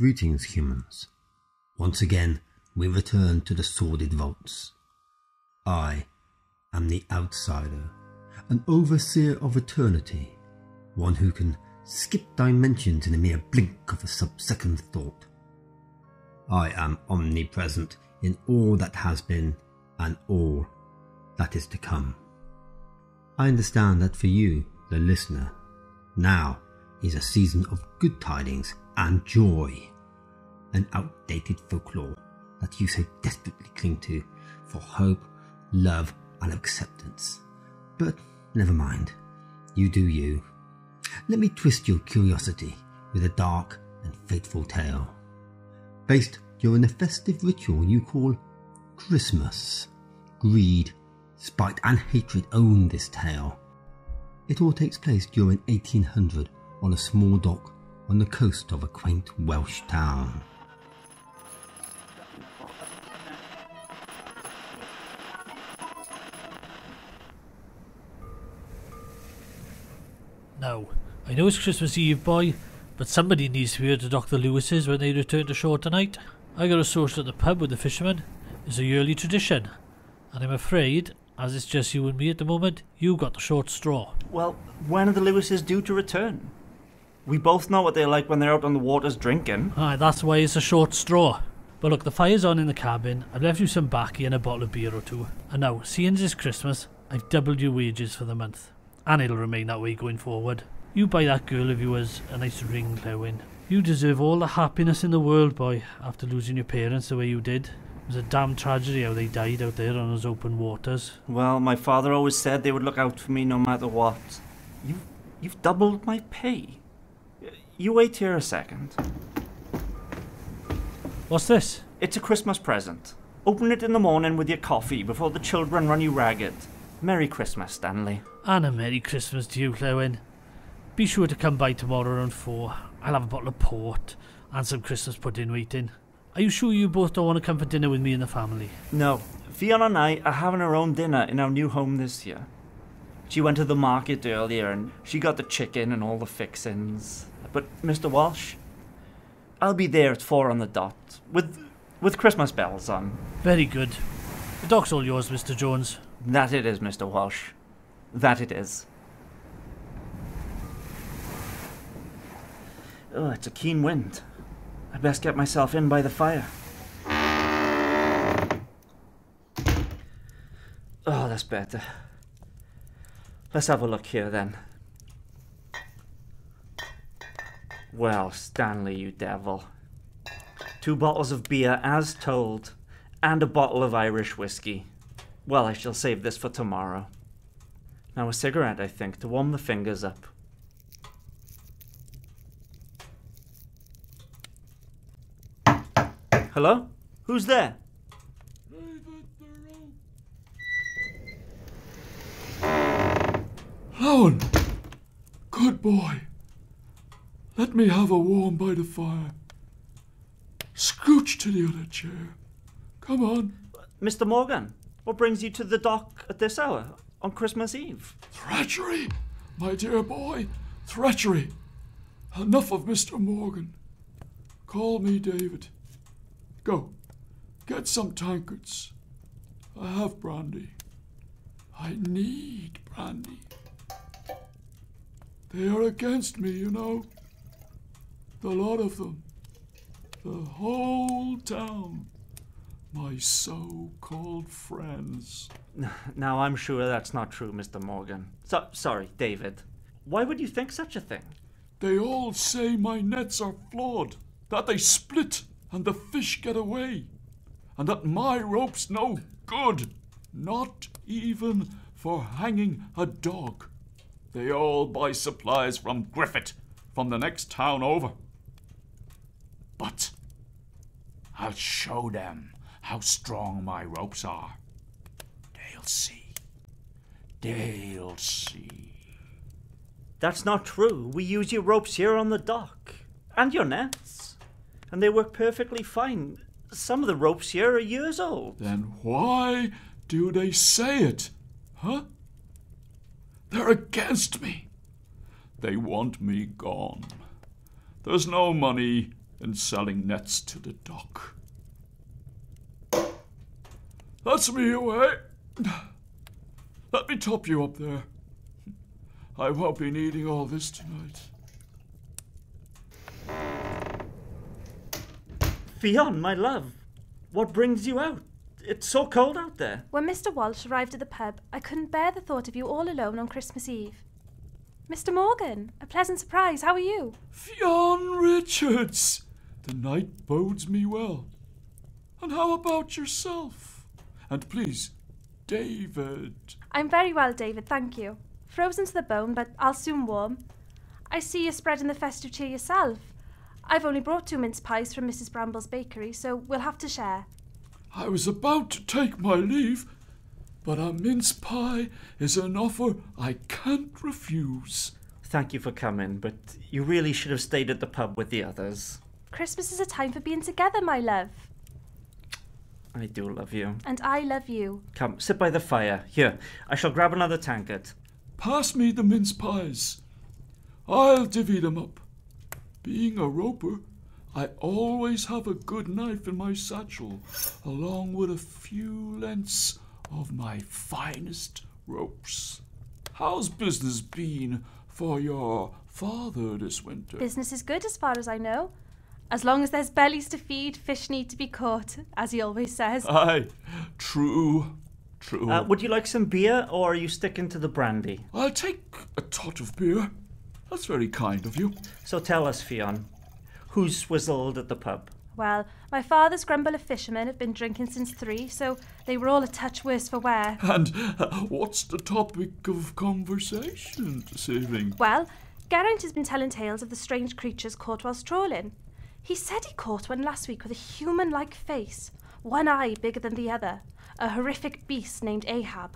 Greetings, humans. Once again, we return to the sordid vaults. I am the outsider, an overseer of eternity, one who can skip dimensions in a mere blink of a sub-second thought. I am omnipresent in all that has been and all that is to come. I understand that for you, the listener, now is a season of good tidings and joy, an outdated folklore that you so desperately cling to for hope, love and acceptance. But never mind, you do you. Let me twist your curiosity with a dark and fateful tale, based during the festive ritual you call Christmas. Greed, spite and hatred own this tale. It all takes place during 1800 on a small dock on the coast of a quaint Welsh town. Now, I know it's Christmas Eve, boy, but somebody needs to be here to dock the Lewises when they return to shore tonight. I got a social at the pub with the fishermen. It's a yearly tradition, and I'm afraid, as it's just you and me at the moment, you got the short straw. Well, when are the Lewises due to return? We both know what they're like when they're out on the waters drinking. Aye, that's why it's a short straw. But look, the fire's on in the cabin. I've left you some baccy and a bottle of beer or two. And now, seeing it's Christmas, I've doubled your wages for the month. And it'll remain that way going forward. You buy that girl of yours a nice ring, Lllewyn. You deserve all the happiness in the world, boy, after losing your parents the way you did. It was a damn tragedy how they died out there on those open waters. Well, my father always said they would look out for me no matter what. You've doubled my pay. You wait here a second. What's this? It's a Christmas present. Open it in the morning with your coffee before the children run you ragged. Merry Christmas, Stanley. And a Merry Christmas to you, Lllewyn. Be sure to come by tomorrow around 4. I'll have a bottle of port and some Christmas pudding waiting. Are you sure you both don't want to come for dinner with me and the family? No. Fiona and I are having our own dinner in our new home this year. She went to the market earlier and she got the chicken and all the fixings. But Mr. Walsh, I'll be there at 4 on the dot, with Christmas bells on. Very good. The dock's all yours, Mr. Jones. That it is, Mr. Walsh. That it is. Oh, it's a keen wind. I'd best get myself in by the fire. Oh, that's better. Let's have a look here then. Well, Stanley, you devil. 2 bottles of beer as told, and a bottle of Irish whiskey. Well, I shall save this for tomorrow. Now a cigarette, I think, to warm the fingers up. Hello? Who's there? Lllewyn! Good boy. Let me have a warm by the fire. Scooch to the other chair. Come on. Mr. Morgan, what brings you to the dock at this hour on Christmas Eve? Treachery, my dear boy. Treachery. Enough of Mr. Morgan. Call me David. Go. Get some tankards. I have brandy. I need brandy. They are against me, you know. The lot of them. The whole town. My so-called friends. Now, I'm sure that's not true, Mr. Morgan. Sorry, David. Why would you think such a thing? They all say my nets are flawed, that they split and the fish get away, and that my rope's no good, not even for hanging a dog. They all buy supplies from Griffith, from the next town over. But I'll show them how strong my ropes are. They'll see. They'll see. That's not true. We use your ropes here on the dock. And your nets. And they work perfectly fine. Some of the ropes here are years old. Then why do they say it? Huh? They're against me. They want me gone. There's no money, and selling nets to the dock. That's me away. Let me top you up there. I won't be needing all this tonight. Fionn, my love, what brings you out? It's so cold out there. When Mr. Walsh arrived at the pub, I couldn't bear the thought of you all alone on Christmas Eve. Mr. Morgan, a pleasant surprise. How are you? Fionn Richards! The night bodes me well. And how about yourself? And please, David. I'm very well, David, thank you. Frozen to the bone, but I'll soon warm. I see you're spreading the festive cheer yourself. I've only brought 2 mince pies from Mrs. Bramble's bakery, so we'll have to share. I was about to take my leave, but a mince pie is an offer I can't refuse. Thank you for coming, but you really should have stayed at the pub with the others. Christmas is a time for being together, my love. I do love you. And I love you. Come, sit by the fire. Here, I shall grab another tankard. Pass me the mince pies. I'll divvy them up. Being a roper, I always have a good knife in my satchel, along with a few lengths of my finest ropes. How's business been for your father this winter? Business is good as far as I know. As long as there's bellies to feed, fish need to be caught, as he always says. Aye, true. Would you like some beer, or are you sticking to the brandy? I'll take a tot of beer. That's very kind of you. So tell us, Fionn, who's swizzled at the pub? Well, my father's grumble of fishermen have been drinking since 3, so they were all a touch worse for wear. And what's the topic of conversation this evening? Well, Geraint has been telling tales of the strange creatures caught whilst trawling. He said he caught one last week with a human-like face, one eye bigger than the other, a horrific beast named Ahab.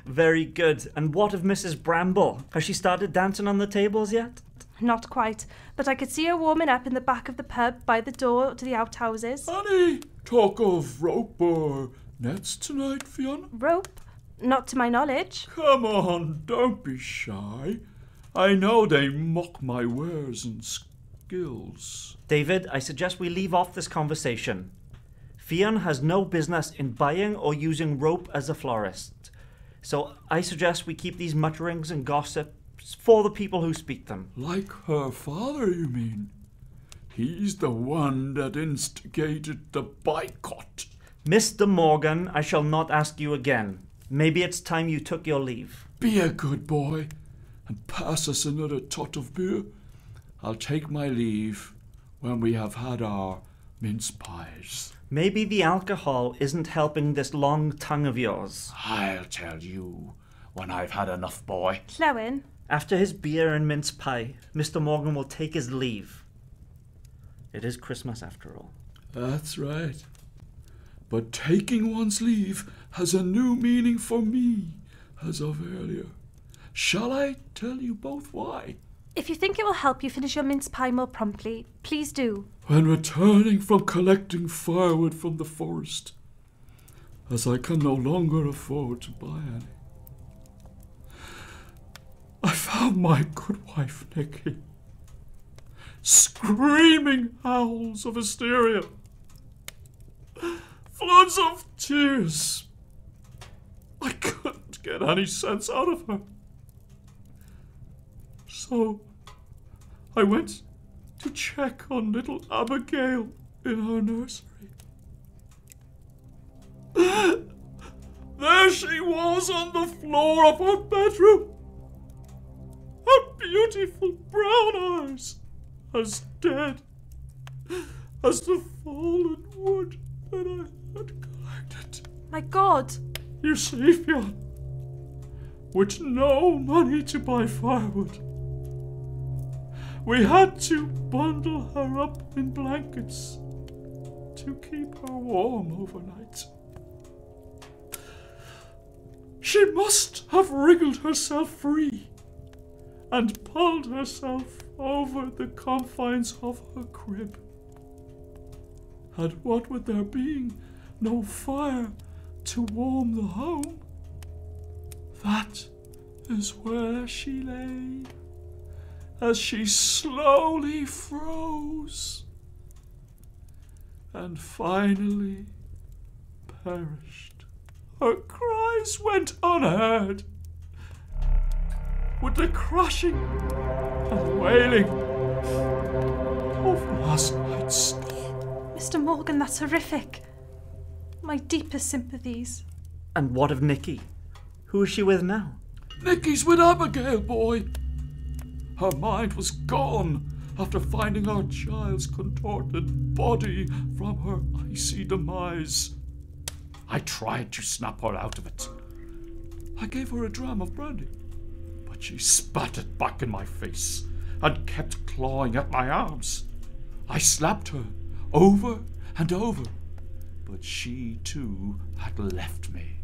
Very good. And what of Mrs. Bramble? Has she started dancing on the tables yet? Not quite, but I could see her warming up in the back of the pub by the door to the outhouses. Any talk of rope or nets tonight, Fionn? Rope? Not to my knowledge. Come on, don't be shy. I know they mock my wares and skills. David, I suggest we leave off this conversation. Fionn has no business in buying or using rope as a florist. So I suggest we keep these mutterings and gossips for the people who speak them. Like her father, you mean? He's the one that instigated the boycott. Mr. Morgan, I shall not ask you again. Maybe it's time you took your leave. Be a good boy and pass us another tot of beer. I'll take my leave when we have had our mince pies. Maybe the alcohol isn't helping this long tongue of yours. I'll tell you when I've had enough, boy. Lllewyn. After his beer and mince pie, Mr. Morgan will take his leave. It is Christmas after all. That's right. But taking one's leave has a new meaning for me as of earlier. Shall I tell you both why? If you think it will help you finish your mince pie more promptly, please do. When returning from collecting firewood from the forest, as I can no longer afford to buy any, I found my good wife, Nicky, screaming howls of hysteria, floods of tears. I couldn't get any sense out of her. So I went to check on little Abigail in her nursery. There she was on the floor of her bedroom. Her beautiful brown eyes, as dead as the fallen wood that I had collected. My God! You see, Fionn, with no money to buy firewood, we had to bundle her up in blankets to keep her warm overnight. She must have wriggled herself free and pulled herself over the confines of her crib. And what with there being no fire to warm the home, that is where she lay, as she slowly froze and finally perished. Her cries went unheard, with the crashing and wailing of last night's storm. Mr. Morgan, that's horrific. My deepest sympathies. And what of Nikki? Who is she with now? Nikki's with Abigail, boy. Her mind was gone after finding our child's contorted body from her icy demise. I tried to snap her out of it. I gave her a dram of brandy, but she spat it back in my face and kept clawing at my arms. I slapped her over and over, but she too had left me.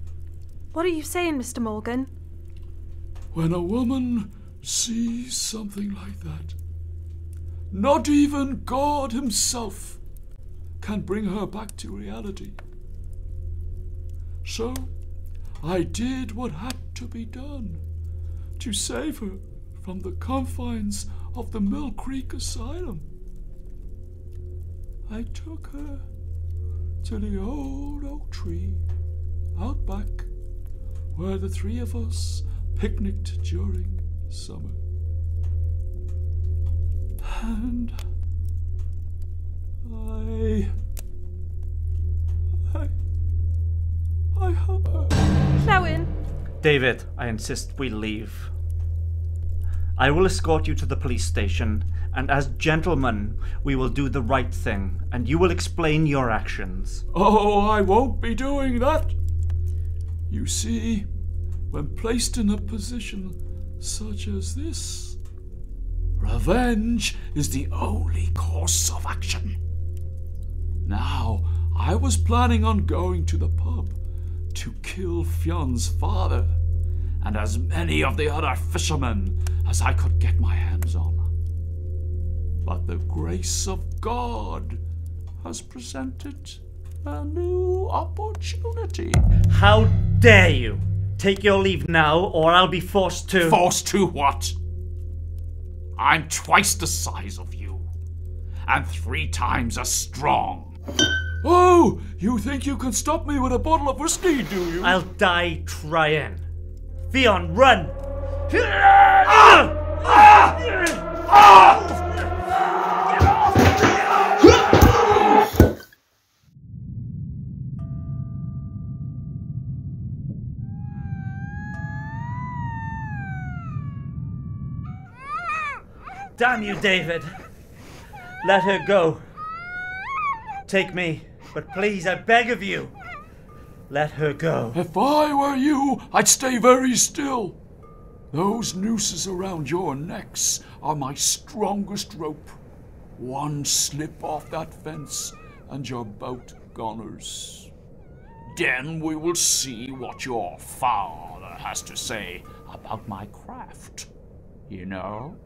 What are you saying, Mr. Morgan? When a woman sees something like that, not even God himself can bring her back to reality. So I did what had to be done to save her from the confines of the Mill Creek Asylum. I took her to the old oak tree out back where the three of us picnicked during summer. And I hung her. Lllewyn. David, I insist we leave. I will escort you to the police station, and as gentlemen, we will do the right thing, and you will explain your actions. Oh, I won't be doing that. You see, when placed in a position such as this, revenge is the only course of action. Now, I was planning on going to the pub to kill Fion's father and as many of the other fishermen as I could get my hands on. But the grace of God has presented a new opportunity. How dare you! Take your leave now, or I'll be forced to... Forced to what? I'm twice the size of you, and 3 times as strong. Oh, you think you can stop me with a bottle of whiskey, do you? I'll die trying. Theon, run! Damn you, David. Let her go. Take me, but please, I beg of you, let her go. If I were you, I'd stay very still. Those nooses around your necks are my strongest rope. One slip off that fence and you're both goners. Then we will see what your father has to say about my craft. You know?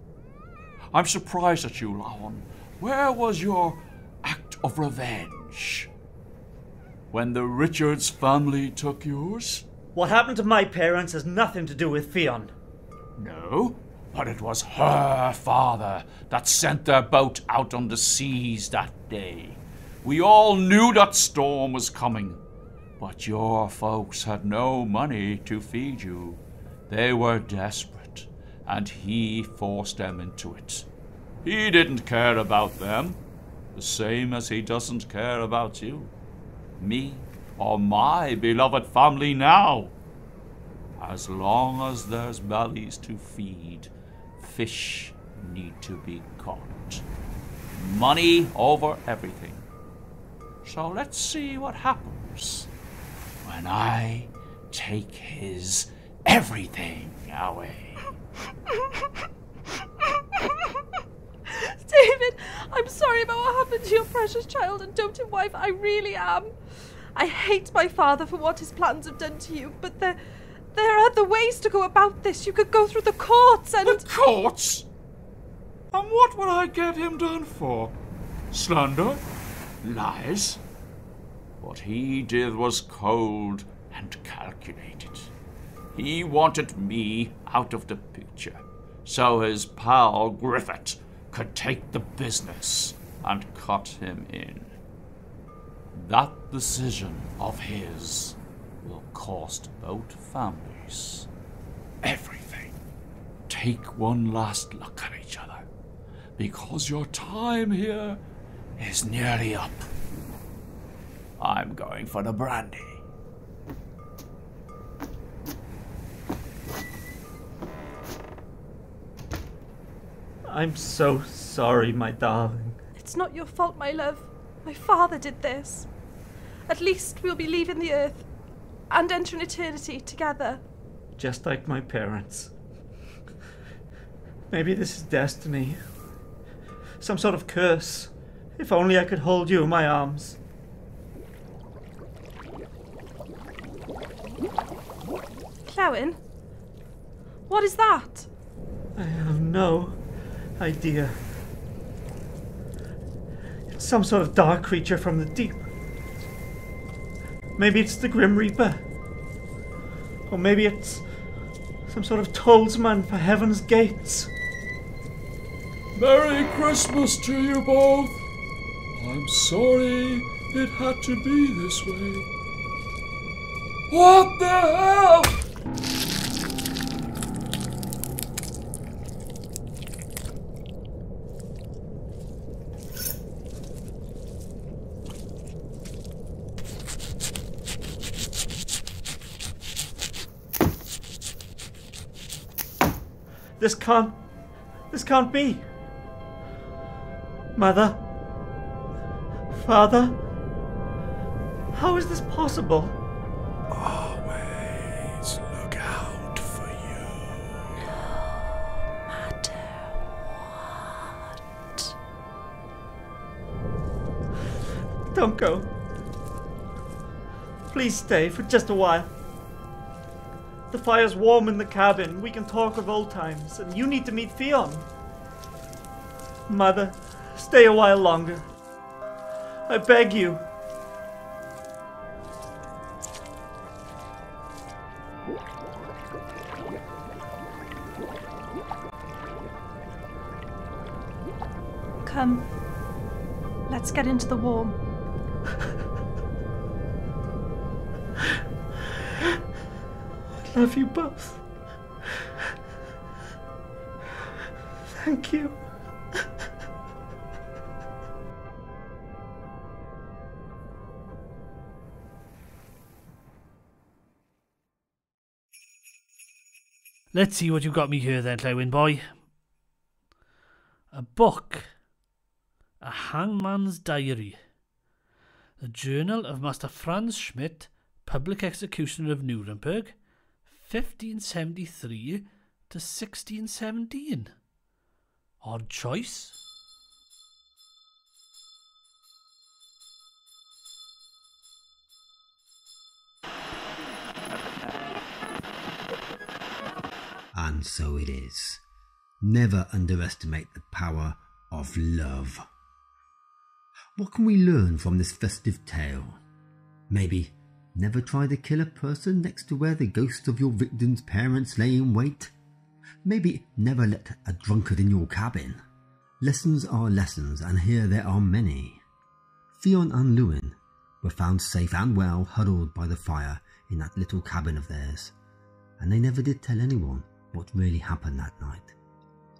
I'm surprised at you, Lllewyn. Where was your act of revenge? When the Richards family took yours? What happened to my parents has nothing to do with Theon. No, but it was her father that sent their boat out on the seas that day. We all knew that storm was coming, but your folks had no money to feed you. They were desperate, and he forced them into it. He didn't care about them, the same as he doesn't care about you, me, or my beloved family now. As long as there's bellies to feed, fish need to be caught. Money over everything. So let's see what happens when I take his everything away. David, I'm sorry about what happened to your precious child and doting wife. I really am. I hate my father for what his plans have done to you, but there are other ways to go about this. You could go through the courts and... The courts? And what would I get him done for? Slander? Lies? What he did was cold and calculated. He wanted me out of the picture, so his pal Griffith could take the business and cut him in. That decision of his will cost both families everything. Take one last look at each other, because your time here is nearly up. I'm going for the brandy. I'm so sorry, my darling. It's not your fault, my love. My father did this. At least we'll be leaving the earth and entering eternity together. Just like my parents. Maybe this is destiny. Some sort of curse. If only I could hold you in my arms. Lllewyn? What is that? I have no idea. It's some sort of dark creature from the deep. Maybe it's the Grim Reaper. Or maybe it's some sort of tollsman for heaven's gates. Merry Christmas to you both. I'm sorry it had to be this way. What the hell? This can't be. Mother? Father? How is this possible? Always look out for you. No matter what. Don't go. Please stay for just a while. The fire's warm in the cabin. We can talk of old times, and you need to meet Theo. Mother, stay a while longer. I beg you. Come. Let's get into the warm. I love you both. Thank you. Let's see what you got me here then, Lllewyn boy. A book. A Hangman's Diary. The Journal of Master Franz Schmidt, Public Executioner of Nuremberg, 1573 to 1617. Odd choice. And so it is. Never underestimate the power of love. What can we learn from this festive tale? Maybe never try to kill a person next to where the ghosts of your victim's parents lay in wait. Maybe never let a drunkard in your cabin. Lessons are lessons, and here there are many. Theon and Lllewyn were found safe and well huddled by the fire in that little cabin of theirs, and they never did tell anyone what really happened that night.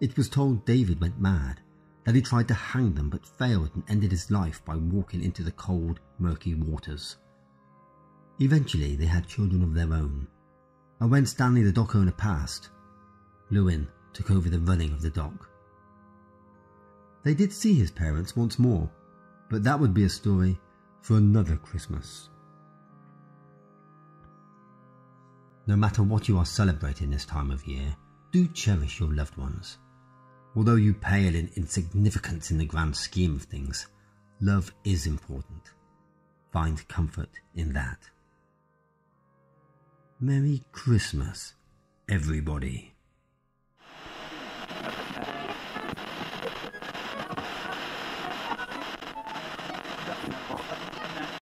It was told David went mad, that he tried to hang them but failed and ended his life by walking into the cold, murky waters. Eventually they had children of their own, and when Stanley the dock owner passed, Lllewyn took over the running of the dock. They did see his parents once more, but that would be a story for another Christmas. No matter what you are celebrating this time of year, do cherish your loved ones. Although you pale in insignificance in the grand scheme of things, love is important. Find comfort in that. Merry Christmas, everybody.